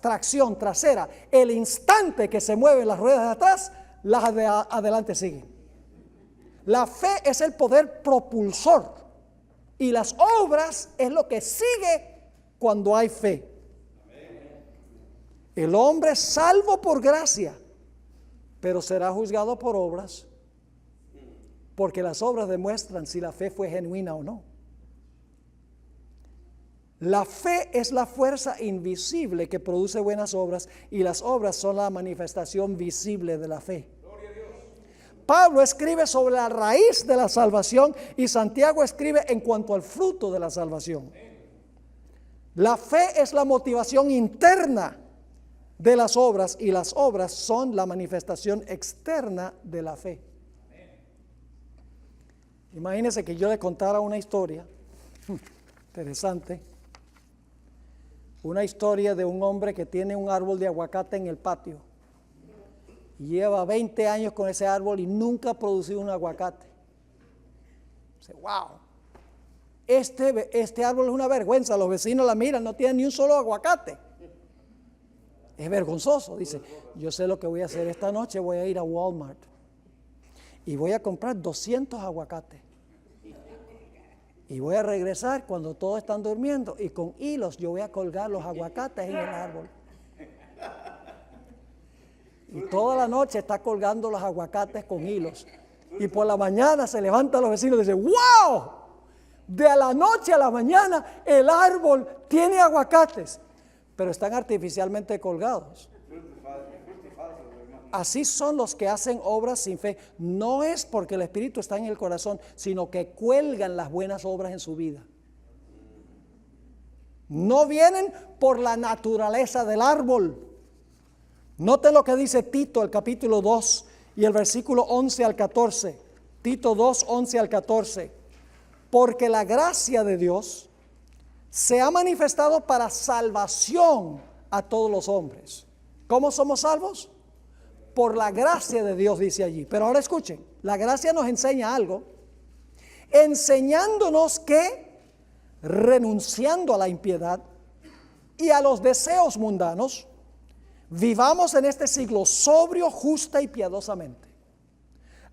tracción trasera, el instante que se mueven las ruedas de atrás, las de adelante siguen. La fe es el poder propulsor. Y las obras es lo que sigue cuando hay fe. El hombre es salvo por gracia, pero será juzgado por obras, porque las obras demuestran si la fe fue genuina o no. La fe es la fuerza invisible que produce buenas obras, y las obras son la manifestación visible de la fe. Pablo escribe sobre la raíz de la salvación y Santiago escribe en cuanto al fruto de la salvación. La fe es la motivación interna de las obras, y las obras son la manifestación externa de la fe. Imagínense que yo le contara una historia interesante, una historia de un hombre que tiene un árbol de aguacate en el patio. Lleva 20 años con ese árbol y nunca ha producido un aguacate. Dice, wow, este árbol es una vergüenza, los vecinos la miran, no tiene ni un solo aguacate. Es vergonzoso. Dice, yo sé lo que voy a hacer esta noche, voy a ir a Walmart y voy a comprar 200 aguacates. Y voy a regresar cuando todos están durmiendo y con hilos yo voy a colgar los aguacates en el árbol. Y toda la noche está colgando los aguacates con hilos. Y por la mañana se levantan los vecinos y dicen, ¡wow! De la noche a la mañana el árbol tiene aguacates, pero están artificialmente colgados. Así son los que hacen obras sin fe. No es porque el Espíritu está en el corazón, sino que cuelgan las buenas obras en su vida. No vienen por la naturaleza del árbol. Noten lo que dice Tito, el capítulo 2 y el versículo 11 al 14. Tito 2, 11 al 14. Porque la gracia de Dios se ha manifestado para salvación a todos los hombres. ¿Cómo somos salvos? por la gracia de Dios, dice allí. Pero ahora escuchen, la gracia nos enseña algo, enseñándonos que, renunciando a la impiedad y a los deseos mundanos, vivamos en este siglo sobrio, justa y piadosamente,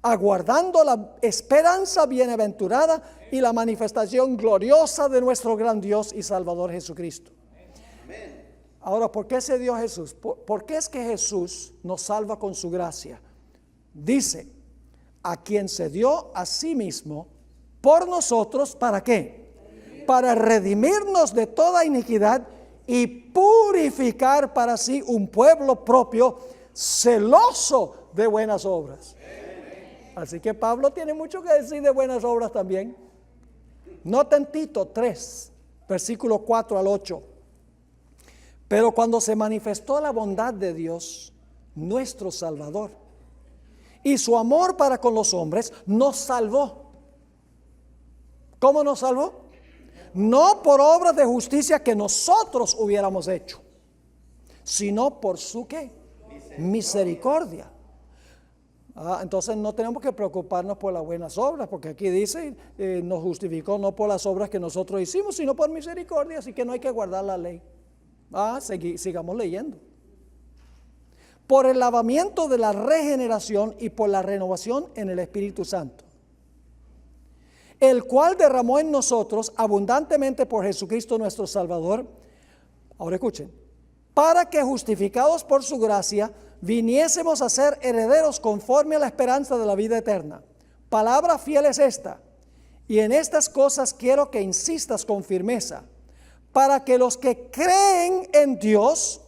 aguardando la esperanza bienaventurada y la manifestación gloriosa de nuestro gran Dios y Salvador Jesucristo. Ahora, ¿por qué se dio Jesús? ¿Por qué es que Jesús nos salva con su gracia? Dice, a quien se dio a sí mismo por nosotros, ¿para qué? Para redimirnos de toda iniquidad y purificar para sí un pueblo propio, celoso de buenas obras. Así que Pablo tiene mucho que decir de buenas obras también. Noten Tito 3, versículo 4 al 8. Pero cuando se manifestó la bondad de Dios, nuestro Salvador, y su amor para con los hombres, nos salvó. ¿Cómo nos salvó? No por obras de justicia que nosotros hubiéramos hecho, sino por su ¿qué? Misericordia. Entonces no tenemos que preocuparnos por las buenas obras, porque aquí dice, nos justificó no por las obras que nosotros hicimos, sino por misericordia, así que no hay que guardar la ley. Sigamos leyendo. Por el lavamiento de la regeneración y por la renovación en el Espíritu Santo, el cual derramó en nosotros abundantemente por Jesucristo nuestro Salvador. Ahora escuchen, para que justificados por su gracia viniésemos a ser herederos conforme a la esperanza de la vida eterna. Palabra fiel es esta, y en estas cosas quiero que insistas con firmeza, para que los que creen en Dios,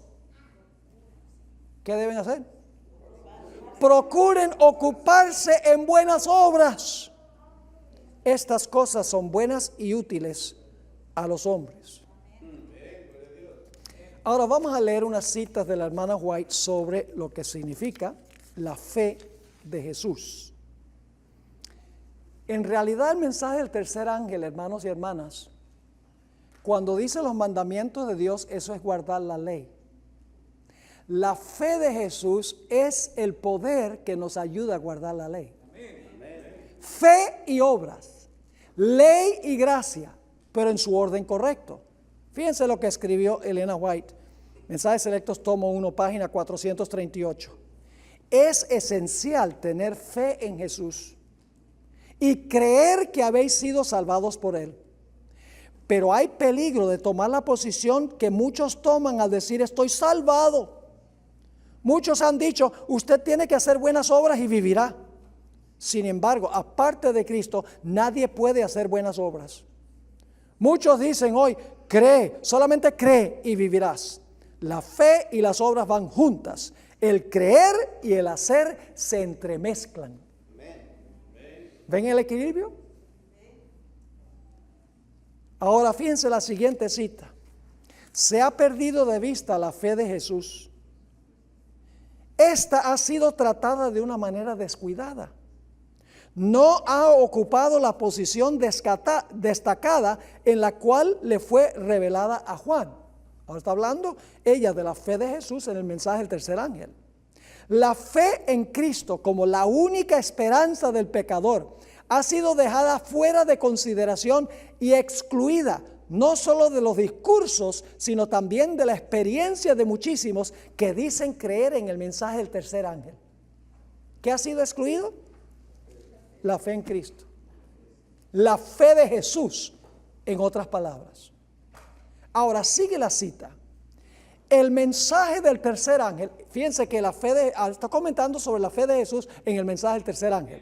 ¿qué deben hacer? Procuren ocuparse en buenas obras. Estas cosas son buenas y útiles a los hombres. Ahora vamos a leer unas citas de la hermana White sobre lo que significa la fe de Jesús. En realidad el mensaje del tercer ángel, hermanos y hermanas, cuando dice los mandamientos de Dios, eso es guardar la ley. La fe de Jesús es el poder que nos ayuda a guardar la ley. Fe y obras, ley y gracia, pero en su orden correcto. Fíjense lo que escribió Elena White, Mensajes Selectos, tomo 1, página 438. Es esencial tener fe en Jesús y creer que habéis sido salvados por Él. Pero hay peligro de tomar la posición que muchos toman al decir estoy salvado. Muchos han dicho, usted tiene que hacer buenas obras y vivirá. Sin embargo, aparte de Cristo, nadie puede hacer buenas obras. Muchos dicen hoy, cree, solamente cree y vivirás. La fe y las obras van juntas. El creer y el hacer se entremezclan. ¿Ven el equilibrio? Ahora fíjense la siguiente cita. Se ha perdido de vista la fe de Jesús. Esta ha sido tratada de una manera descuidada. No ha ocupado la posición destacada en la cual le fue revelada a Juan. Ahora está hablando ella de la fe de Jesús en el mensaje del tercer ángel. La fe en Cristo como la única esperanza del pecador ha sido dejada fuera de consideración y excluida, no solo de los discursos, sino también de la experiencia de muchísimos que dicen creer en el mensaje del tercer ángel. ¿Qué ha sido excluido? La fe en Cristo. La fe de Jesús, en otras palabras. Ahora sigue la cita. El mensaje del tercer ángel, fíjense que está comentando sobre la fe de Jesús en el mensaje del tercer ángel.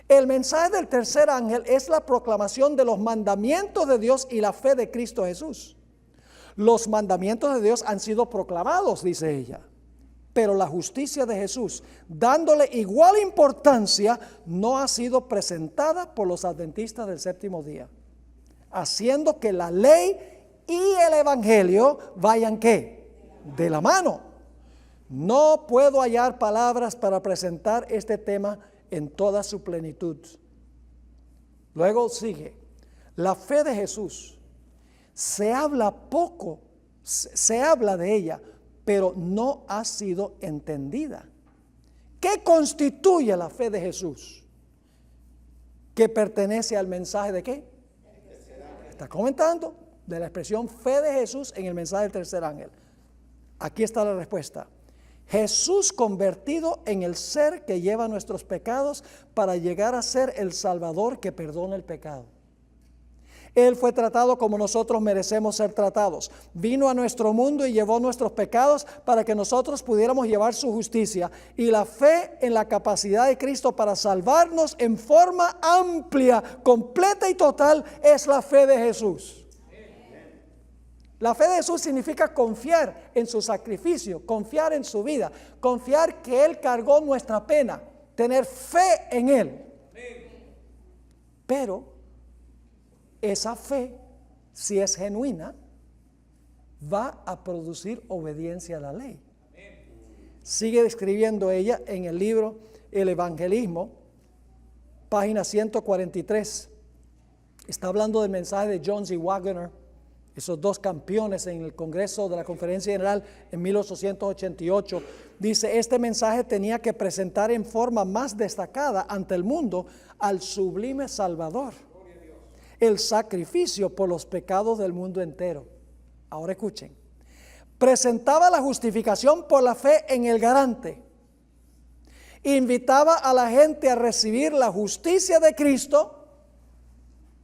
El mensaje del tercer ángel es la proclamación de los mandamientos de Dios y la fe de Cristo Jesús. Los mandamientos de Dios han sido proclamados, dice ella, pero la justicia de Jesús, dándole igual importancia, no ha sido presentada por los adventistas del séptimo día, haciendo que la ley y el evangelio vayan ¿qué? De la mano. No puedo hallar palabras para presentar este tema en toda su plenitud. Luego sigue, la fe de Jesús, se habla poco, se habla de ella, pero no ha sido entendida. ¿Qué constituye la fe de Jesús? Que pertenece al mensaje de ¿qué? Está comentando de la expresión fe de Jesús en el mensaje del tercer ángel. Aquí está la respuesta. Jesús convertido en el ser que lleva nuestros pecados para llegar a ser el Salvador que perdona el pecado. Él fue tratado como nosotros merecemos ser tratados. Vino a nuestro mundo y llevó nuestros pecados para que nosotros pudiéramos llevar su justicia. Y la fe en la capacidad de Cristo para salvarnos en forma amplia, completa y total es la fe de Jesús. La fe de Jesús significa confiar en su sacrificio, confiar en su vida, confiar que Él cargó nuestra pena, tener fe en Él. Pero esa fe, si es genuina, va a producir obediencia a la ley. Sigue describiendo ella en el libro El Evangelismo, página 143. Está hablando del mensaje de Jones y Waggoner, esos dos campeones en el Congreso de la Conferencia General en 1888. Dice, este mensaje tenía que presentar en forma más destacada ante el mundo al sublime Salvador, el sacrificio por los pecados del mundo entero. Ahora escuchen. Presentaba la justificación por la fe en el garante. Invitaba a la gente a recibir la justicia de Cristo.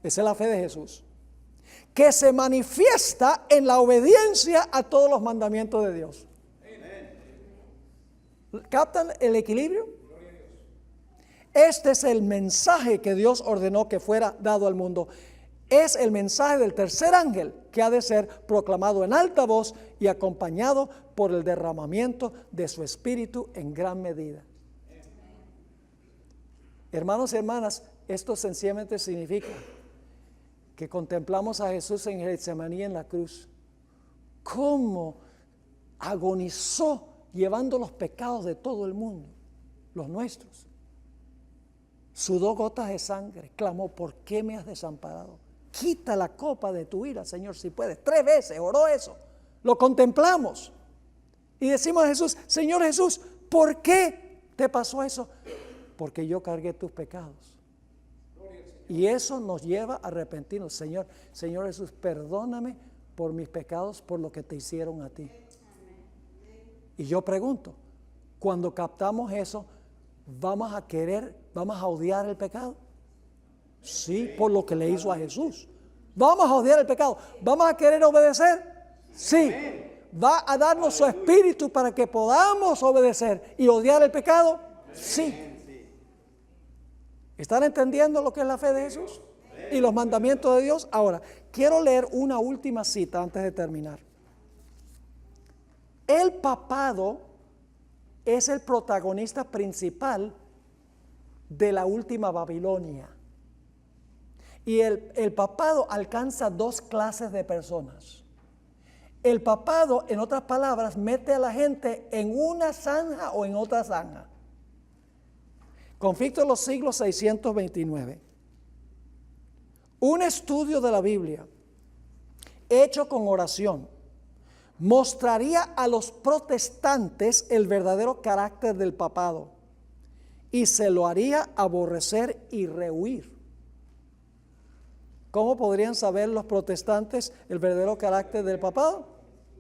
Esa es la fe de Jesús, que se manifiesta en la obediencia a todos los mandamientos de Dios. ¿Captan el equilibrio? Este es el mensaje que Dios ordenó que fuera dado al mundo. Es el mensaje del tercer ángel que ha de ser proclamado en alta voz y acompañado por el derramamiento de su espíritu en gran medida. Hermanos y hermanas, esto sencillamente significa que contemplamos a Jesús en Getsemaní en la cruz, cómo agonizó llevando los pecados de todo el mundo, los nuestros. Sudó gotas de sangre, clamó, ¿por qué me has desamparado? Quita la copa de tu ira, Señor, si puedes. 3 veces oró eso. Lo contemplamos y decimos a Jesús, Señor Jesús, ¿por qué te pasó eso? Porque yo cargué tus pecados. Y eso nos lleva a arrepentirnos. Señor Jesús, perdóname por mis pecados, por lo que te hicieron a ti. Y yo pregunto, cuando captamos eso, ¿vamos a odiar el pecado? Sí, por lo que le hizo a Jesús. ¿Vamos a odiar el pecado? ¿Vamos a querer obedecer? Sí. ¿Va a darnos su espíritu para que podamos obedecer y odiar el pecado? Sí. ¿Están entendiendo lo que es la fe de Jesús y los mandamientos de Dios? Ahora, quiero leer una última cita antes de terminar. El papado es el protagonista principal de la última Babilonia. Y el papado alcanza 2 clases de personas. El papado, en otras palabras, mete a la gente en una zanja o en otra zanja. Conflicto de los siglos 629. Un estudio de la Biblia hecho con oración mostraría a los protestantes el verdadero carácter del papado y se lo haría aborrecer y rehuir. ¿Cómo podrían saber los protestantes el verdadero carácter del papado?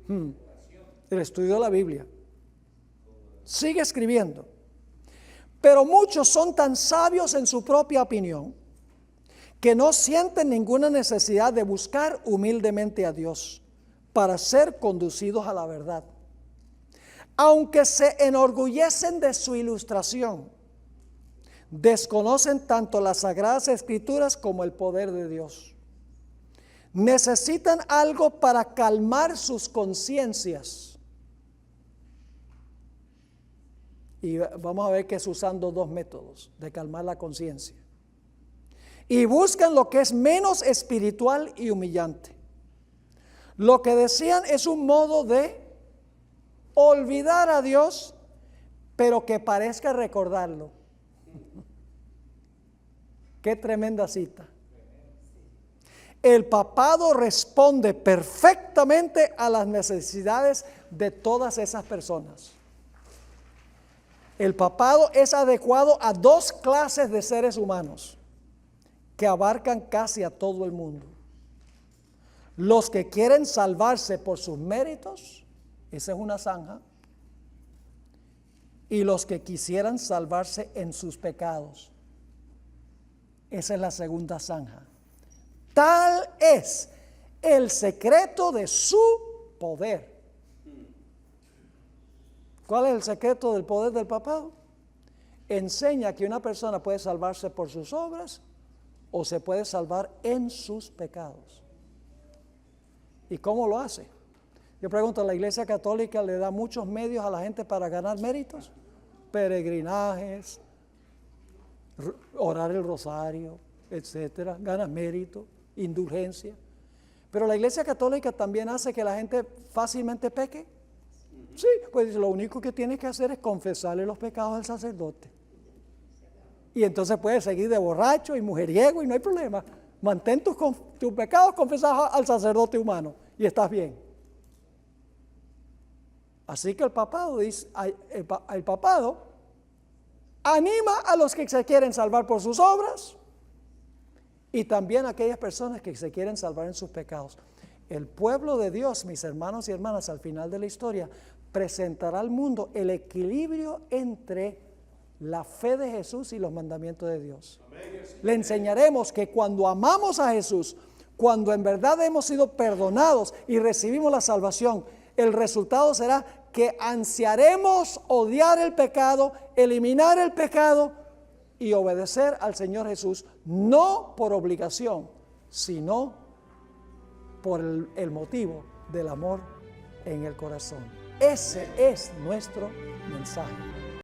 El estudio de la Biblia. Sigue escribiendo. Pero muchos son tan sabios en su propia opinión que no sienten ninguna necesidad de buscar humildemente a Dios para ser conducidos a la verdad. Aunque se enorgullecen de su ilustración, desconocen tanto las Sagradas Escrituras como el poder de Dios. Necesitan algo para calmar sus conciencias. Y vamos a ver que es usando 2 métodos de calmar la conciencia. Y buscan lo que es menos espiritual y humillante. Lo que decían es un modo de olvidar a Dios, pero que parezca recordarlo. Qué tremenda cita. El papado responde perfectamente a las necesidades de todas esas personas. El papado es adecuado a dos clases de seres humanos que abarcan casi a todo el mundo. Los que quieren salvarse por sus méritos, esa es una zanja, y los que quisieran salvarse en sus pecados, esa es la segunda zanja. Tal es el secreto de su poder. ¿Cuál es el secreto del poder del papado? Enseña que una persona puede salvarse por sus obras o se puede salvar en sus pecados. ¿Y cómo lo hace? Yo pregunto, ¿la Iglesia Católica le da muchos medios a la gente para ganar méritos? Peregrinajes, orar el rosario, etcétera, ganas mérito, indulgencia. Pero la Iglesia Católica también hace que la gente fácilmente peque. Sí, pues lo único que tienes que hacer es confesarle los pecados al sacerdote. Y entonces puedes seguir de borracho y mujeriego y no hay problema. Mantén tus pecados confesados al sacerdote humano y estás bien. Así que el papado anima a los que se quieren salvar por sus obras y también a aquellas personas que se quieren salvar en sus pecados. El pueblo de Dios, mis hermanos y hermanas, al final de la historia, presentará al mundo el equilibrio entre la fe de Jesús y los mandamientos de Dios. Le enseñaremos que cuando amamos a Jesús, cuando en verdad hemos sido perdonados y recibimos la salvación, el resultado será que ansiaremos odiar el pecado, eliminar el pecado y obedecer al Señor Jesús, no por obligación, sino por el motivo del amor en el corazón. Ese es nuestro mensaje.